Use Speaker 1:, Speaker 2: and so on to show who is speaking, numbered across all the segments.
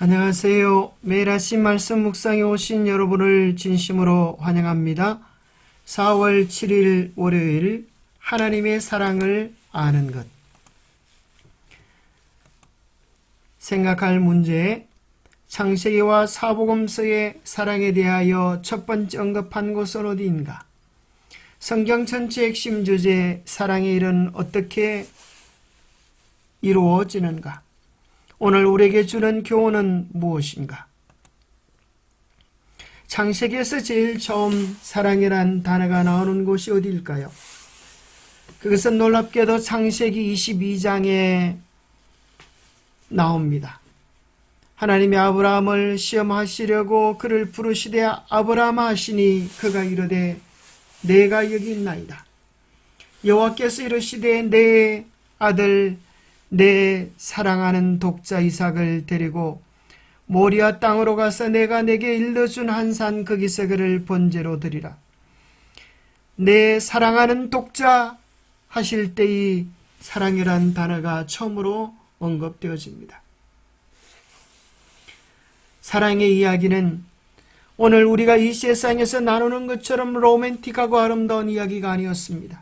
Speaker 1: 안녕하세요. 매일 아침 말씀 묵상에 오신 여러분을 진심으로 환영합니다. 4월 7일 월요일 하나님의 사랑을 아는 것. 생각할 문제, 창세기와 사복음서의 사랑에 대하여 첫 번째 언급한 곳은 어디인가? 성경 전체 핵심 주제 사랑의 일은 어떻게 이루어지는가? 오늘 우리에게 주는 교훈은 무엇인가? 창세기에서 제일 처음 사랑이란 단어가 나오는 곳이 어디일까요? 그것은 놀랍게도 창세기 22장에 나옵니다. 하나님이 아브라함을 시험하시려고 그를 부르시되 아브라함아 하시니 그가 이르되 내가 여기 있나이다. 여호와께서 이르시되 내 아들 내 사랑하는 독자 이삭을 데리고 모리아 땅으로 가서 내가 내게 일러준 한 산 거기서 그를 번제로 드리라. 내 사랑하는 독자 하실 때의 사랑이란 단어가 처음으로 언급되어집니다. 사랑의 이야기는 오늘 우리가 이 세상에서 나누는 것처럼 로맨틱하고 아름다운 이야기가 아니었습니다.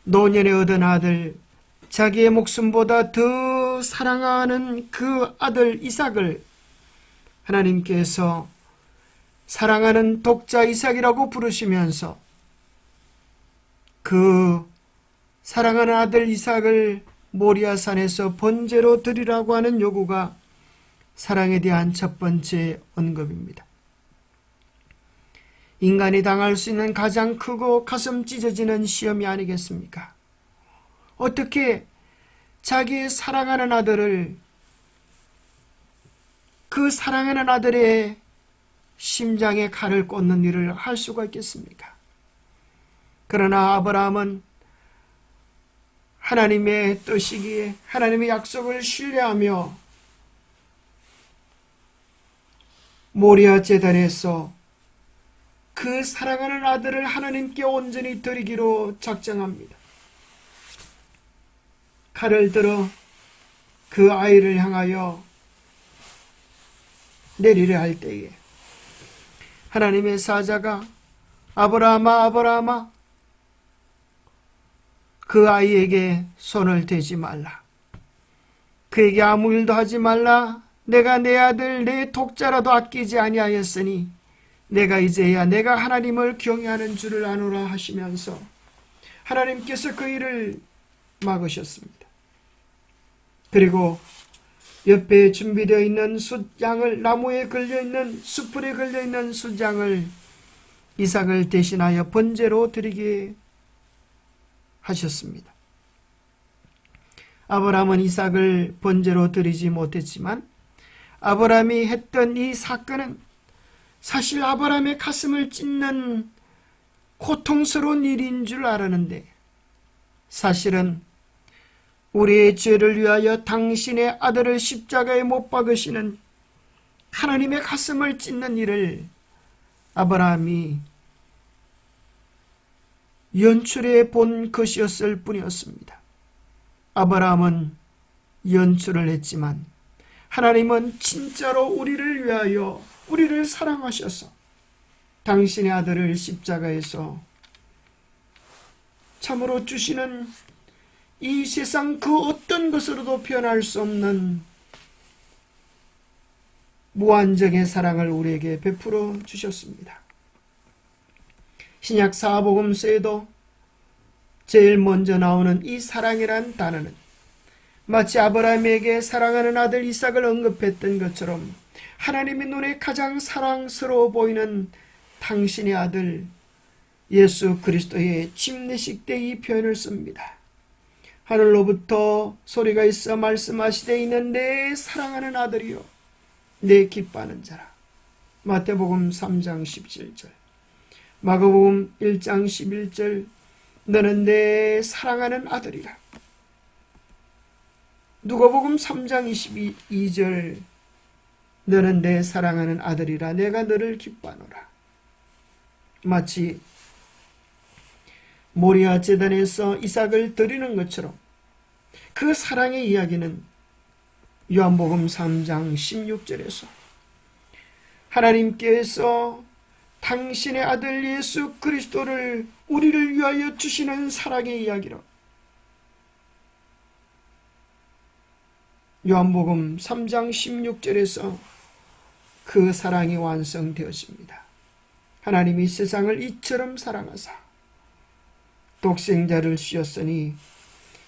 Speaker 1: 노년에 얻은 아들, 자기의 목숨보다 더 사랑하는 그 아들 이삭을 하나님께서 사랑하는 독자 이삭이라고 부르시면서 그 사랑하는 아들 이삭을 모리아산에서 번제로 드리라고 하는 요구가 사랑에 대한 첫 번째 언급입니다. 인간이 당할 수 있는 가장 크고 가슴 찢어지는 시험이 아니겠습니까? 어떻게 자기의 사랑하는 아들을 그 사랑하는 아들의 심장에 칼을 꽂는 일을 할 수가 있겠습니까? 그러나 아브라함은 하나님의 뜻이기에 하나님의 약속을 신뢰하며 모리아 제단에서 그 사랑하는 아들을 하나님께 온전히 드리기로 작정합니다. 칼을 들어 그 아이를 향하여 내리려 할 때에 하나님의 사자가 아브라함아 아브라함아 그 아이에게 손을 대지 말라. 그에게 아무 일도 하지 말라. 내가 내 아들 내 독자라도 아끼지 아니하였으니 내가 이제야 내가 하나님을 경외하는 줄을 아노라 하시면서 하나님께서 그 일을 막으셨습니다. 그리고 옆에 준비되어 있는 숫양을 나무에 걸려있는 숯불에 걸려있는 숫양을 이삭을 대신하여 번제로 드리게 하셨습니다. 아브라함은 이삭을 번제로 드리지 못했지만 아브라함이 했던 이 사건은 사실 아브라함의 가슴을 찢는 고통스러운 일인 줄 알았는데 사실은 우리의 죄를 위하여 당신의 아들을 십자가에 못 박으시는 하나님의 가슴을 찢는 일을 아브라함이 연출해 본 것이었을 뿐이었습니다. 아브라함은 연출을 했지만 하나님은 진짜로 우리를 위하여 우리를 사랑하셔서 당신의 아들을 십자가에서 참으로 주시는 이 세상 그 어떤 것으로도 표현할 수 없는 무한정의 사랑을 우리에게 베풀어 주셨습니다. 신약 사복음서에도 제일 먼저 나오는 이 사랑이란 단어는 마치 아브라함에게 사랑하는 아들 이삭을 언급했던 것처럼 하나님의 눈에 가장 사랑스러워 보이는 당신의 아들 예수 그리스도의 침례식 때 이 표현을 씁니다. 하늘로부터 소리가 있어 말씀하시되 이는 내 사랑하는 아들이요 내 기뻐하는 자라. 마태복음 3장 17절, 마가복음 1장 11절, 너는 내 사랑하는 아들이라. 누가복음 3장 22절, 너는 내 사랑하는 아들이라. 내가 너를 기뻐하노라. 마치 모리아 제단에서 이삭을 드리는 것처럼 그 사랑의 이야기는 요한복음 3장 16절에서 하나님께서 당신의 아들 예수 그리스도를 우리를 위하여 주시는 사랑의 이야기로 요한복음 3장 16절에서 그 사랑이 완성되어집니다. 하나님이 세상을 이처럼 사랑하사 독생자를 주셨으니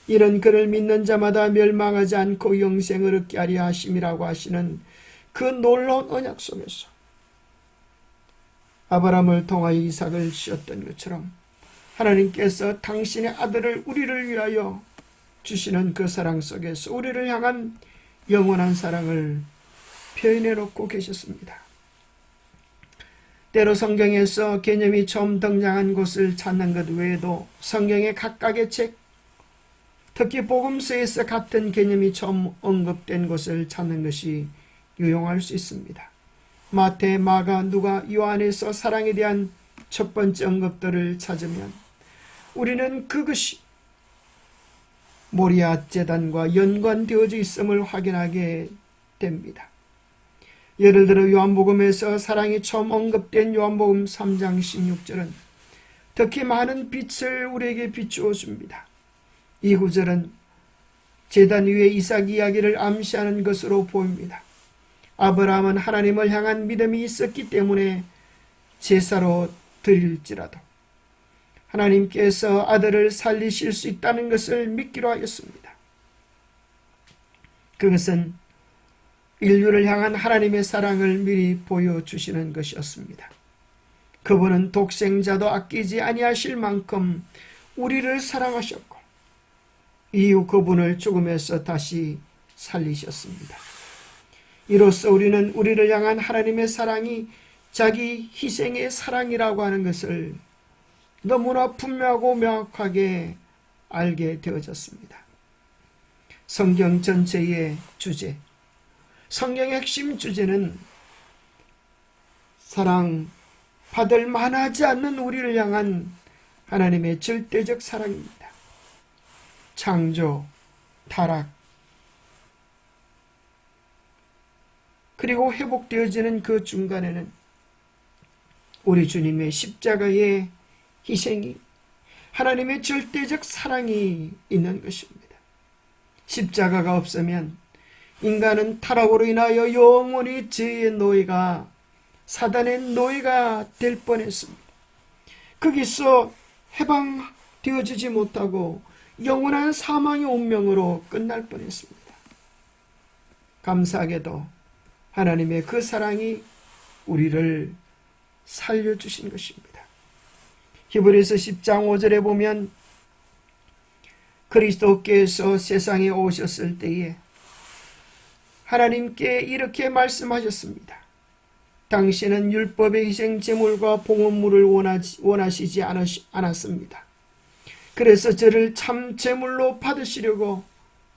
Speaker 1: 이는 그를 믿는 자마다 멸망하지 않고 영생을 얻게 하려 하심이라고 하시는 그 놀라운 언약 속에서 아브라함을 통하여 이삭을 주셨던 것처럼 하나님께서 당신의 아들을 우리를 위하여 주시는 그 사랑 속에서 우리를 향한 영원한 사랑을 표현해 놓고 계셨습니다. 때로 성경에서 개념이 처음 등장한 곳을 찾는 것 외에도 성경의 각각의 책, 특히 복음서에서 같은 개념이 처음 언급된 곳을 찾는 것이 유용할 수 있습니다. 마태, 마가, 누가, 요한에서 사랑에 대한 첫 번째 언급들을 찾으면 우리는 그것이 모리아 제단과 연관되어져 있음을 확인하게 됩니다. 예를 들어 요한복음에서 사랑이 처음 언급된 요한복음 3장 16절은 특히 많은 빛을 우리에게 비추어 줍니다. 이 구절은 제단 위에 이삭 이야기를 암시하는 것으로 보입니다. 아브라함은 하나님을 향한 믿음이 있었기 때문에 제사로 드릴지라도 하나님께서 아들을 살리실 수 있다는 것을 믿기로 하였습니다. 그것은 인류를 향한 하나님의 사랑을 미리 보여주시는 것이었습니다. 그분은 독생자도 아끼지 아니하실 만큼 우리를 사랑하셨고 이후 그분을 죽음에서 다시 살리셨습니다. 이로써 우리는 우리를 향한 하나님의 사랑이 자기 희생의 사랑이라고 하는 것을 너무나 분명하고 명확하게 알게 되어졌습니다. 성경 전체의 주제, 성경의 핵심 주제는 사랑 받을 만하지 않는 우리를 향한 하나님의 절대적 사랑입니다. 창조, 타락, 그리고 회복되어지는 그 중간에는 우리 주님의 십자가의 희생이 하나님의 절대적 사랑이 있는 것입니다. 십자가가 없으면 인간은 타락으로 인하여 영원히 죄의 노예가 사단의 노예가 될 뻔했습니다. 거기서 해방되어지지 못하고 영원한 사망의 운명으로 끝날 뻔했습니다. 감사하게도 하나님의 그 사랑이 우리를 살려주신 것입니다. 히브리서 10장 5절에 보면 그리스도께서 세상에 오셨을 때에 하나님께 이렇게 말씀하셨습니다. 당신은 율법의 희생 제물과 봉헌물을 원하시지 않았습니다. 그래서 저를 참 제물로 받으시려고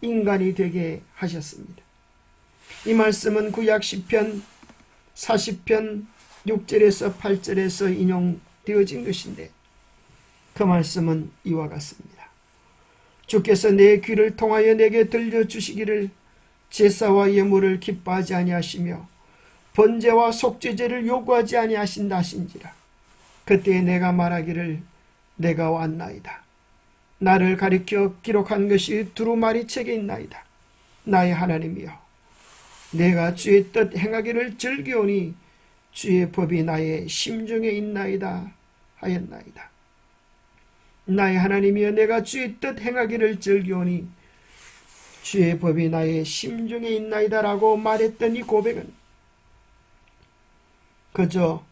Speaker 1: 인간이 되게 하셨습니다. 이 말씀은 구약 시편 40편 6절에서 8절에서 인용되어진 것인데 그 말씀은 이와 같습니다. 주께서 내 귀를 통하여 내게 들려주시기를 제사와 예물을 기뻐하지 아니하시며 번제와 속죄제를 요구하지 아니하신다 하신지라. 그때 내가 말하기를 내가 왔나이다. 나를 가리켜 기록한 것이 두루마리 책에 있나이다. 나의 하나님이여, 내가 주의 뜻 행하기를 즐기오니 주의 법이 나의 심중에 있나이다 하였나이다. 나의 하나님이여, 내가 주의 뜻 행하기를 즐기오니 주의 법이 나의 심중에 있나이다 라고 말했던 이 고백은 그저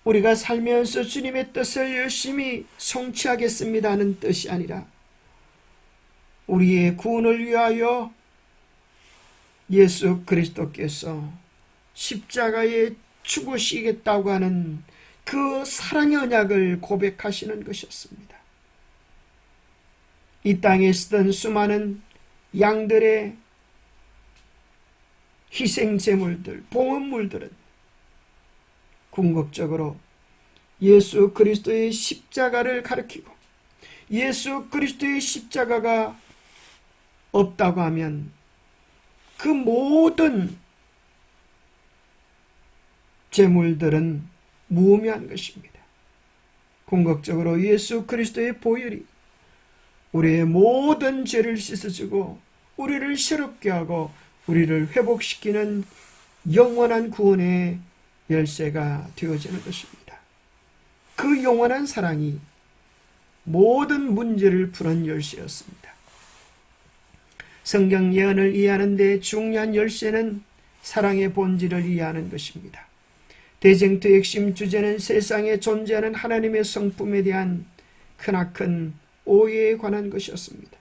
Speaker 1: 우리가 살면서 주님의 뜻을 열심히 성취하겠습니다 하는 뜻이 아니라 우리의 구원을 위하여 예수 그리스도께서 십자가에 죽으시겠다고 하는 그 사랑의 언약을 고백하시는 것이었습니다. 이 땅에 쓰던 수많은 양들의 희생제물들, 봉헌물들은 궁극적으로 예수 그리스도의 십자가를 가리키고 예수 그리스도의 십자가가 없다고 하면 그 모든 재물들은 무의미한 것입니다. 궁극적으로 예수 그리스도의 보혈이 우리의 모든 죄를 씻어주고 우리를 새롭게 하고 우리를 회복시키는 영원한 구원의 열쇠가 되어지는 것입니다. 그 영원한 사랑이 모든 문제를 푸는 열쇠였습니다. 성경 예언을 이해하는 데 중요한 열쇠는 사랑의 본질을 이해하는 것입니다. 대쟁투의 핵심 주제는 세상에 존재하는 하나님의 성품에 대한 크나큰 오해에 관한 것이었습니다.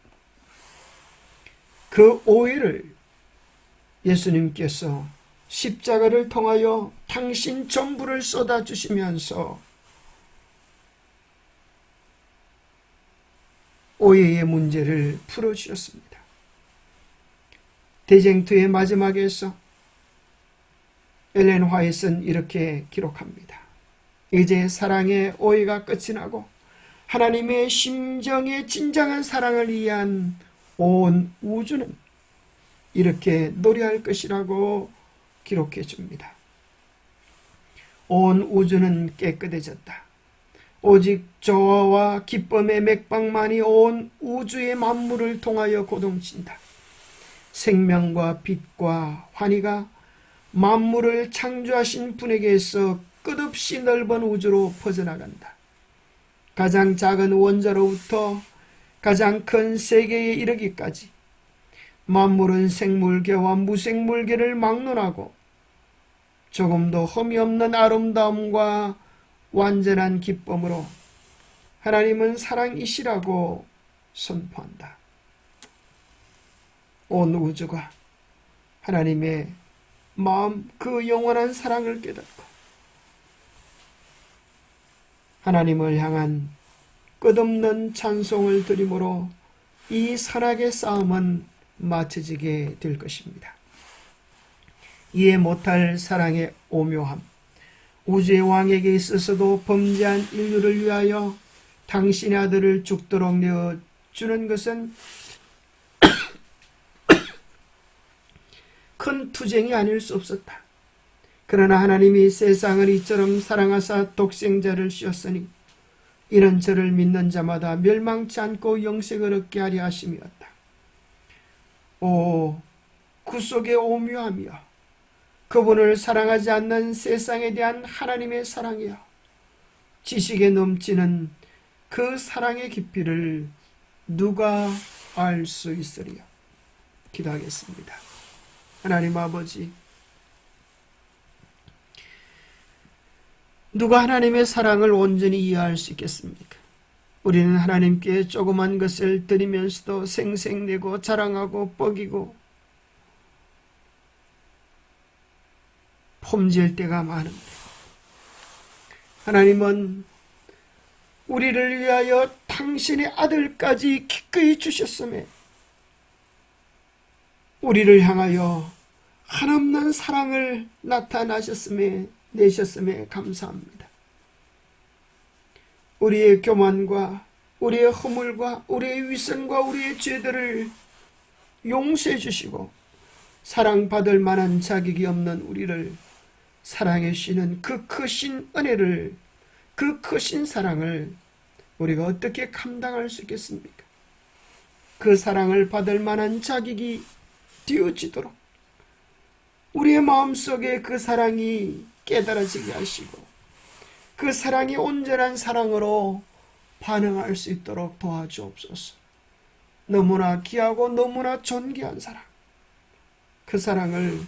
Speaker 1: 그 오해를 예수님께서 십자가를 통하여 당신 전부를 쏟아주시면서 오해의 문제를 풀어주셨습니다. 대쟁투의 마지막에서 엘렌 화이트는 이렇게 기록합니다. 이제 사랑의 오해가 끝이 나고 하나님의 심정의 진정한 사랑을 이해한 온 우주는 이렇게 노래할 것이라고 기록해 줍니다. 온 우주는 깨끗해졌다. 오직 조화와 기쁨의 맥박만이 온 우주의 만물을 통하여 고동친다. 생명과 빛과 환희가 만물을 창조하신 분에게서 끝없이 넓은 우주로 퍼져나간다. 가장 작은 원자로부터 가장 큰 세계에 이르기까지 만물은 생물계와 무생물계를 막론하고 조금도 흠이 없는 아름다움과 완전한 기쁨으로 하나님은 사랑이시라고 선포한다. 온 우주가 하나님의 마음 그 영원한 사랑을 깨닫고 하나님을 향한 끝없는 찬송을 드림으로 이 선악의 싸움은 마쳐지게 될 것입니다. 이해 못할 사랑의 오묘함, 우주의 왕에게 있어서도 범죄한 인류를 위하여 당신의 아들을 죽도록 내어주는 것은 큰 투쟁이 아닐 수 없었다. 그러나 하나님이 세상을 이처럼 사랑하사 독생자를 씌웠으니 이는 저를 믿는 자마다 멸망치 않고 영생을 얻게 하려 하심이었다. 오, 구속의 오묘함이여, 그분을 사랑하지 않는 세상에 대한 하나님의 사랑이여, 지식에 넘치는 그 사랑의 깊이를 누가 알 수 있으리요. 기도하겠습니다. 하나님 아버지, 누가 하나님의 사랑을 온전히 이해할 수 있겠습니까? 우리는 하나님께 조그만 것을 드리면서도 생색내고 자랑하고 뻐기고 폼질 때가 많은데, 하나님은 우리를 위하여 당신의 아들까지 기꺼이 주셨음에 우리를 향하여 한없는 사랑을 내셨음에 감사합니다. 우리의 교만과 우리의 허물과 우리의 위선과 우리의 죄들을 용서해 주시고 사랑받을 만한 자격이 없는 우리를 사랑해 주시는 그 크신 은혜를, 그 크신 사랑을 우리가 어떻게 감당할 수 있겠습니까? 그 사랑을 받을 만한 자격이 되어지도록 우리의 마음속에 그 사랑이 깨달아지게 하시고 그 사랑이 온전한 사랑으로 반응할 수 있도록 도와주옵소서. 너무나 귀하고 너무나 존귀한 사랑, 그 사랑을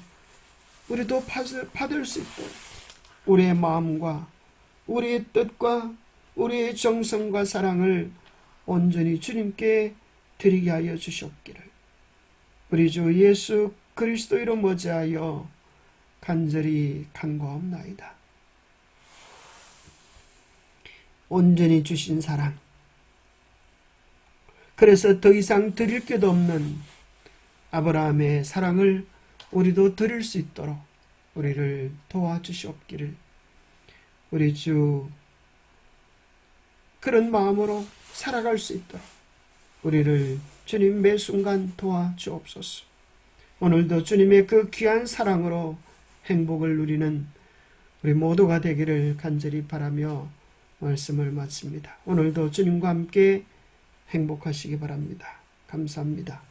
Speaker 1: 우리도 받을 수 있도록 우리의 마음과 우리의 뜻과 우리의 정성과 사랑을 온전히 주님께 드리게 하여 주시옵기를 우리 주 예수 그리스도 이름 머지하여 간절히 간구하옵나이다. 온전히 주신 사랑, 그래서 더 이상 드릴 게도 없는 아브라함의 사랑을 우리도 드릴 수 있도록 우리를 도와주시옵기를 우리 주 그런 마음으로 살아갈 수 있도록 우리를 주님 매 순간 도와주옵소서. 오늘도 주님의 그 귀한 사랑으로 행복을 누리는 우리 모두가 되기를 간절히 바라며 말씀을 마칩니다. 오늘도 주님과 함께 행복하시기 바랍니다. 감사합니다.